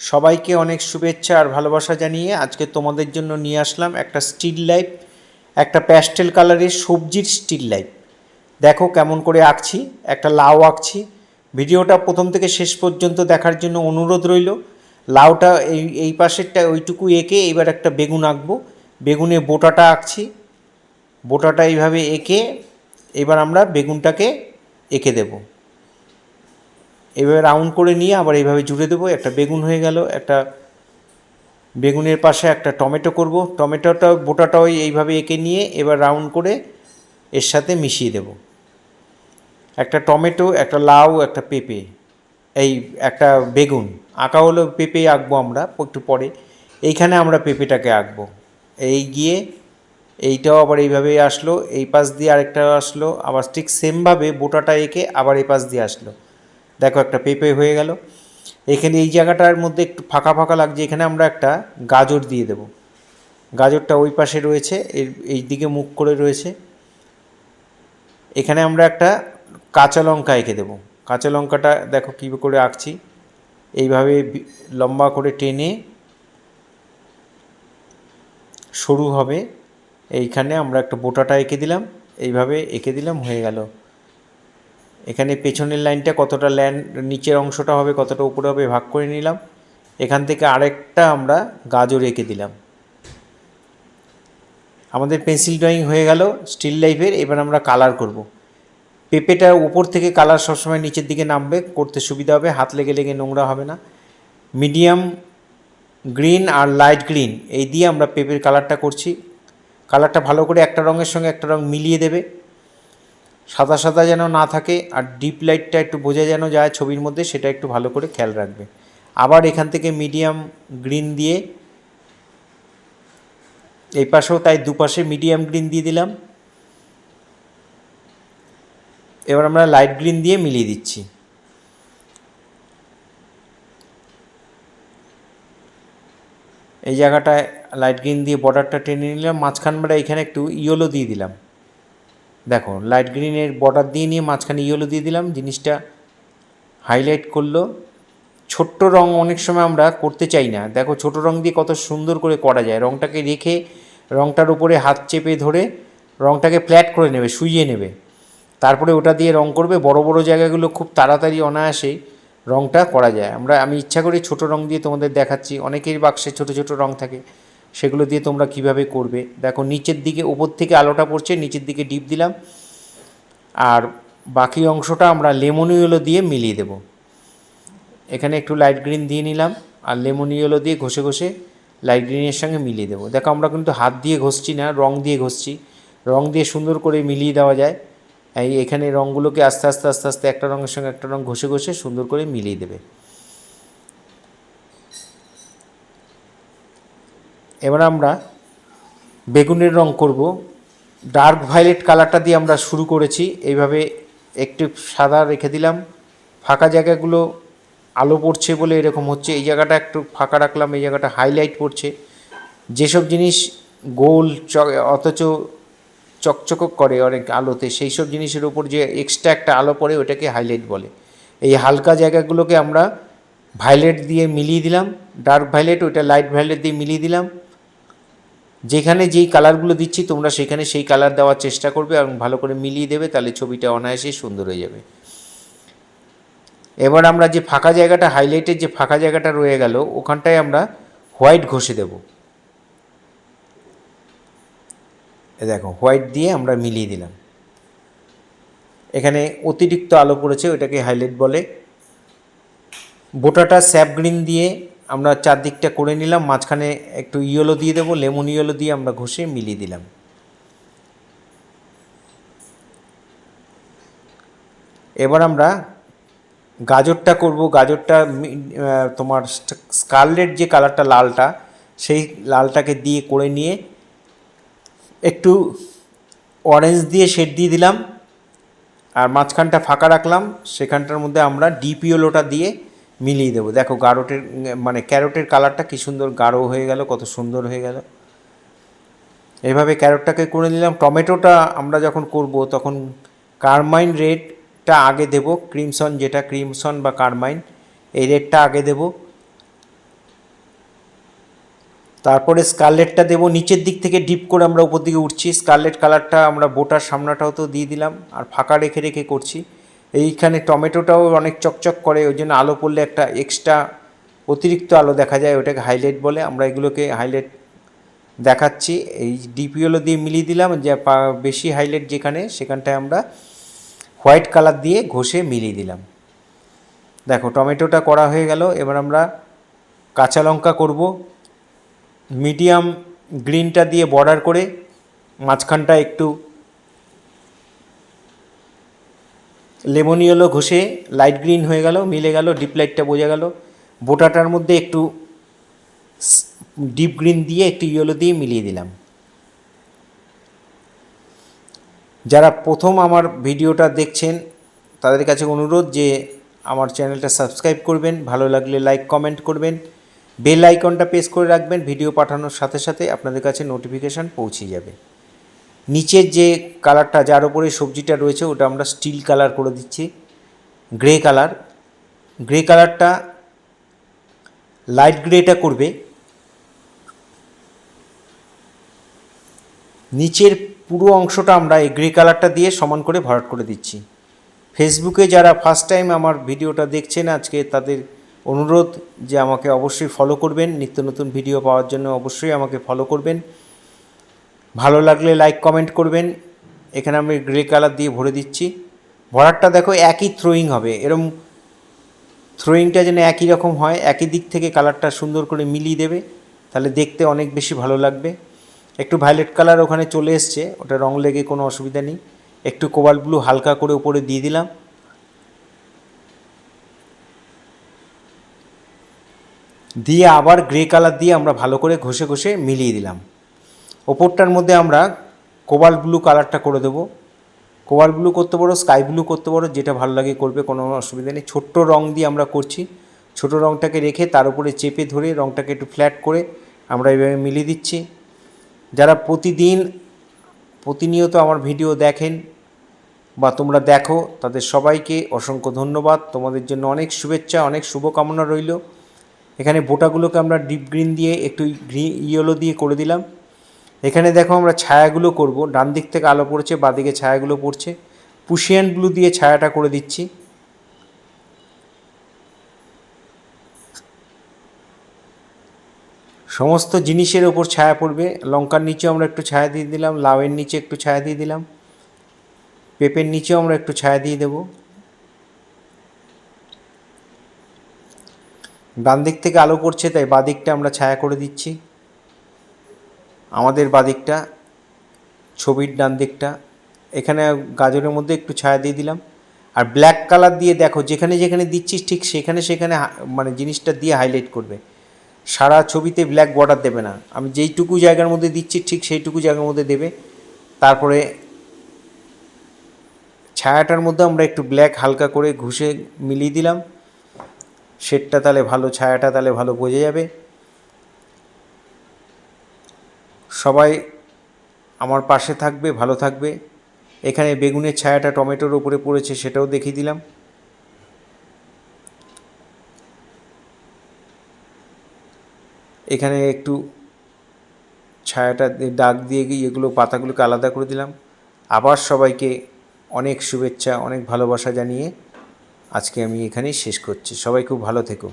সবাইকে অনেক শুভেচ্ছা আর ভালোবাসা জানিয়ে আজকে তোমাদের জন্য নিয়ে আসলাম একটা স্টিল লাইফ, একটা প্যাস্টেল কালারের সবজির স্টিল লাইফ। দেখো কেমন করে আঁকছি, একটা লাউ আঁকছি। ভিডিওটা প্রথম থেকে শেষ পর্যন্ত দেখার জন্য অনুরোধ রইল। লাউটা এই পাশেরটা ওইটুকু এঁকে এবার একটা বেগুন আঁকবো। বেগুনের বোটাটা আঁকছি, বোটাটা এইভাবে এঁকে এবার আমরা বেগুনটাকে এঁকে দেবো। এভাবে রাউন্ড করে নিয়ে আবার এইভাবে জুড়ে দেবো, একটা বেগুন হয়ে গেল। একটা বেগুনের পাশে একটা টমেটো করব, টমেটোটা বোটাটাও এইভাবে এঁকে নিয়ে এবার রাউন্ড করে এর সাথে মিশিয়ে দেব। একটা টমেটো, একটা লাউ, একটা পেঁপে, এই একটা বেগুন আঁকা হলো। পেঁপে আঁকবো আমরা একটু পরে। এইখানে আমরা পেঁপেটাকে আঁকবো। এই গিয়ে এইটাও আবার এইভাবেই আসলো, এই পাশ দিয়ে আরেকটা আসলো, আবার ঠিক সেমভাবে বোটাটা এঁকে আবার এই পাশ দিয়ে আসলো। দেখো একটা পেঁপে হয়ে গেল। এখানে এই জায়গাটার মধ্যে একটু ফাঁকা ফাঁকা লাগছে, এখানে আমরা একটা গাজর দিয়ে দেব। গাজরটা ওই পাশে রয়েছে, এই দিকে মুখ করে রয়েছে। এখানে আমরা একটা কাঁচা লঙ্কা এঁকে দেবো। কাঁচা লঙ্কাটা দেখো কী করে আঁকছি, এইভাবে লম্বা করে টেনে সরু হবে। এইখানে আমরা একটা বোটাটা এঁকে দিলাম, এইভাবে এঁকে দিলাম, হয়ে গেল। এখানে পেছনের লাইনটা কতটা নিচের অংশটা হবে কতটা উপরে হবে ভাগ করে নিলাম। এখান থেকে আরেকটা আমরা গাজর এঁকে দিলাম। আমাদের পেন্সিল ড্রয়িং হয়ে গেল স্টিল লাইফের। এবার আমরা কালার করব। পেঁপেটা উপর থেকে কালার সবসময় নিচের দিকে নামবে, করতে সুবিধা হবে, হাত লেগে লেগে নোংরা হবে না। মিডিয়াম গ্রিন আর লাইট গ্রিন এই দিয়ে আমরা পেঁপের কালারটা করছি। কালারটা ভালো করে একটা রঙের সঙ্গে একটা রঙ মিলিয়ে দেবে, সাদা সাদা যেন না থাকে, আর ডিপ লাইটটা একটু বোঝা যেন যায় ছবির মধ্যে, সেটা একটু ভালো করে খেয়াল রাখবে। আবার এখান থেকে মিডিয়াম গ্রিন দিয়ে এই পাশেও তাই দুপাশে মিডিয়াম গ্রিন দিয়ে দিলাম। এবার আমরা লাইট গ্রিন দিয়ে মিলিয়ে দিচ্ছি। এই জায়গাটায় লাইট গ্রিন দিয়ে বর্ডারটা টেনে নিলাম, মাঝখানটা এখানে একটু ইয়েলো দিয়ে দিলাম। দেখো লাইট গ্রিনের বর্ডার দিয়ে নিয়ে মাঝখানে ইয়েলো দিয়ে দিলাম, জিনিসটা হাইলাইট করলো। ছোট্ট রঙ অনেক সময় আমরা করতে চাই না, দেখো ছোট রঙ দিয়ে কত সুন্দর করে করা যায়। রঙটাকে রেখে রঙটার উপরে হাত চেপে ধরে রঙটাকে ফ্ল্যাট করে নেবে, শুইয়ে নেবে, তারপরে ওটা দিয়ে রঙ করবে। বড় বড় জায়গাগুলো খুব তাড়াতাড়ি অনায়াসেই রঙটা করা যায়। আমি ইচ্ছা করে ছোট রঙ দিয়ে তোমাদের দেখাচ্ছি। অনেকের বাক্সে ছোট ছোট রঙ থাকে, সেগুলো দিয়ে তোমরা কিভাবে করবে দেখো। নিচের দিকে উপর থেকে আলোটা পড়ছে, নিচের দিকে ডিপ দিলাম, আর বাকি অংশটা আমরা লেমন ইয়েলো দিয়ে মিলিয়ে দেব। এখানে একটু লাইট গ্রিন দিয়ে নিলাম, আর লেমন ইয়েলো দিয়ে ঘষে ঘষে লাইট গ্রিনের সঙ্গে মিলিয়ে দেবো। দেখো আমরা কিন্তু হাত দিয়ে ঘষছি না, রঙ দিয়ে ঘষছি। রঙ দিয়ে সুন্দর করে মিলিয়ে দেওয়া যায়। এখানে রঙগুলোকে আস্তে আস্তে আস্তে আস্তে একটা রঙের সঙ্গে একটা রঙ ঘষে ঘষে সুন্দর করে মিলিয়ে দেবে। এবার আমরা বেগুনের রঙ করব। ডার্ক ভায়োলেট কালারটা দিয়ে আমরা শুরু করেছি, এইভাবে একটু সাদা রেখে দিলাম। ফাঁকা জায়গাগুলো আলো পড়ছে বলে এরকম হচ্ছে, এই জায়গাটা একটু ফাঁকা রাখলাম, এই জায়গাটা হাইলাইট পড়ছে। যেসব জিনিস গোল অথচ চকচক করে অনেক আলোতে, সেই সব জিনিসের উপর যে এক্সট্রা একটা আলো পড়ে ওটাকে হাইলাইট বলে। এই হালকা জায়গাগুলোকে আমরা ভায়োলেট দিয়ে মিলিয়ে দিলাম, ডার্ক ভায়োলেট, ওইটা লাইট ভায়োলেট দিয়ে মিলিয়ে দিলাম। যেখানে যেই কালারগুলো দিচ্ছি তোমরা সেখানে সেই কালার দেওয়ার চেষ্টা করবে এবং ভালো করে মিলিয়ে দেবে, তাহলে ছবিটা অনায়াসেই সুন্দর হয়ে যাবে। এবার আমরা যে ফাঁকা জায়গাটা, হাইলাইটের যে ফাঁকা জায়গাটা রয়ে গেল, ওখানটায় আমরা হোয়াইট ঘষে দেব। দেখো হোয়াইট দিয়ে আমরা মিলিয়ে দিলাম। এখানে অতিরিক্ত আলো পড়েছে, ওইটাকে হাইলাইট বলে। বোটাটা স্যাপ গ্রিন দিয়ে আমরা চারদিকটা করে নিলাম, মাঝখানে একটু ইয়েলো দিয়ে দেবো, লেমন ইয়েলো দিয়ে আমরা ঘষে মিলিয়ে দিলাম। এবার আমরা গাজরটা করব। গাজরটা তোমার স্কারলেট যে কালারটা লালটা, সেই লালটাকে দিয়ে করে নিয়ে একটু অরেঞ্জ দিয়ে শেড দিয়ে দিলাম, আর মাঝখানটা ফাঁকা রাখলাম। সেখানটার মধ্যে আমরা ডিপ ইয়েলোটা দিয়ে মিলিয়ে দেবো। দেখো ক্যারটের কালারটা কী সুন্দর গাঢ় হয়ে গেল, কত সুন্দর হয়ে গেল। এইভাবে ক্যারটটাকে করে নিলাম। টমেটোটা আমরা যখন করব তখন কারমাইন রেডটা আগে দেব, ক্রিমসন যেটা, ক্রিমসন বা কারমাইন, এই রেডটা আগে দেব। তারপরে স্কারলেটটা দেবো, নিচের দিক থেকে ডিপ করে আমরা উপর দিকে উঠছি। স্কারলেট কালারটা আমরা বোটার সামনাটাও তো দিয়ে দিলাম, আর ফাঁকা রেখে রেখে করছি। এইখানে টমেটোটাও অনেক চকচক করে, ওই জন্য আলো পড়লে একটা এক্সট্রা অতিরিক্ত আলো দেখা যায়, ওটাকে হাইলাইট বলে। আমরা এগুলোকে হাইলাইট দেখাচ্ছি। এই ডিপ ইয়েলো দিয়ে মিলিয়ে দিলাম, যে বেশি হাইলাইট যেখানে সেখানটায় আমরা হোয়াইট কালার দিয়ে ঘষে মিলিয়ে দিলাম। দেখো টমেটোটা করা হয়ে গেল। এবার আমরা কাঁচা লঙ্কা করব। মিডিয়াম গ্রিনটা দিয়ে বর্ডার করে মাঝখানটা একটু লেমন ইয়েলো ঘষে লাইট গ্রিন হয়ে গেল, মিলে গেল, ডিপ লাইটটা বোঝা গেল। বোটাটার মধ্যে একটু ডিপ গ্রিন দিয়ে একটু ইয়েলো দিয়ে মিলিয়ে দিলাম। যারা প্রথম আমার ভিডিওটা দেখছেন তাদের কাছে অনুরোধ যে আমার চ্যানেলটা সাবস্ক্রাইব করবেন, ভালো লাগলে লাইক কমেন্ট করবেন, বেল আইকনটা প্রেস করে রাখবেন। ভিডিও পাঠানোর সাথে সাথে আপনাদের কাছে নোটিফিকেশান পৌঁছে যাবে। নিচের যে কালারটা যার উপরে সবজিটা রয়েছে ওটা আমরা স্টিল কালার করে দিচ্ছি, গ্রে কালার। গ্রে কালারটা লাইট গ্রেটা করবে। নিচের পুরো অংশটা আমরা এই গ্রে কালারটা দিয়ে সমান করে ভরাট করে দিচ্ছি। ফেসবুকে যারা ফার্স্ট টাইম আমার ভিডিওটা দেখছেন আজকে, তাদের অনুরোধ যে আমাকে অবশ্যই ফলো করবেন, নিত্য নতুন ভিডিও পাওয়ার জন্য অবশ্যই আমাকে ফলো করবেন। ভালো লাগলে লাইক কমেন্ট করবেন। এখানে আমি গ্রে কালার দিয়ে ভরে দিচ্ছি। ভরাটটা দেখো একই থ্রোয়িং হবে, এরম থ্রোয়িংটা যেন একই রকম হয়, একই দিক থেকে কালারটা সুন্দর করে মিলিয়ে দেবে, তাহলে দেখতে অনেক বেশি ভালো লাগবে। একটু ভায়োলেট কালার ওখানে চলে এসছে, ওটা রং লেগে কোনো অসুবিধা নেই। একটু কোবাল্ট ব্লু হালকা করে উপরে দিয়ে দিলাম। দিয়ে আবার গ্রে কালার দিয়ে আমরা ভালো করে ঘষে ঘষে মিলিয়ে দিলাম। ওপরটার মধ্যে আমরা কোবাল্ট ব্লু কালারটা করে দেবো। কোবাল্ট ব্লু করতে পারো, স্কাই ব্লু করতে পারো, যেটা ভালো লাগে করবে, কোনো অসুবিধা নেই। ছোট্ট রং দিয়ে আমরা করছি, ছোট রংটাকে রেখে তার উপরে চেপে ধরে রংটাকে একটু ফ্ল্যাট করে আমরা এইভাবে মিলিয়ে দিচ্ছি। যারা প্রতিনিয়ত আমার ভিডিও দেখেন বা তোমরা দেখো, তাদের সবাইকে অসংখ্য ধন্যবাদ। তোমাদের জন্য অনেক শুভেচ্ছা, অনেক শুভকামনা রইল। এখানে বোটাগুলোকে আমরা ডিপ গ্রিন দিয়ে একটু ইয়েলো দিয়ে করে দিলাম। এখানে দেখো আমরা ছায়াগুলো করব। ডান দিক থেকে আলো পড়ছে, বাঁদিকে ছায়াগুলো পড়ছে। পুশিয়ান ব্লু দিয়ে ছায়াটা করে দিচ্ছি। সমস্ত জিনিসের ওপর ছায়া পড়বে। লঙ্কার নিচেও আমরা একটু ছায়া দিয়ে দিলাম, লাউয়ের নিচে একটু ছায়া দিয়ে দিলাম, পেঁপের নিচেও আমরা একটু ছায়া দিয়ে দেব। ডান দিক থেকে আলো পড়ছে তাই বাঁদিকটা আমরা ছায়া করে দিচ্ছি। আমাদের বাঁদিকটা, ছবির ডান দিকটা, এখানে গাজরের মধ্যে একটু ছায়া দিয়ে দিলাম। আর ব্ল্যাক কালার দিয়ে দেখো যেখানে যেখানে দিচ্ছিস ঠিক সেখানে সেখানে মানে জিনিসটা দিয়ে হাইলাইট করবে। সারা ছবিতে ব্ল্যাক বর্ডার দেবে না, আমি যেইটুকু জায়গার মধ্যে দিচ্ছি ঠিক সেইটুকু জায়গার মধ্যে দেবে। তারপরে ছায়াটার মধ্যে আমরা একটু ব্ল্যাক হালকা করে ঘষে মিলিয়ে দিলাম। শেডটা তাহলে ভালো, ছায়াটা তাহলে ভালো বোঝা যাবে। সবাই আমার পাশে থাকবে, ভালো থাকবে। এখানে বেগুনের ছায়াটা টমেটোর উপরে পড়েছে, সেটাও দেখিয়ে দিলাম। এখানে একটু ছায়াটা দাগ দিয়ে গিয়ে এগুলো পাতাগুলোকে আলাদা করে দিলাম। আবার সবাইকে অনেক শুভেচ্ছা, অনেক ভালোবাসা জানিয়ে আজকে আমি এখানেই শেষ করছি। সবাই খুব ভালো থেকো।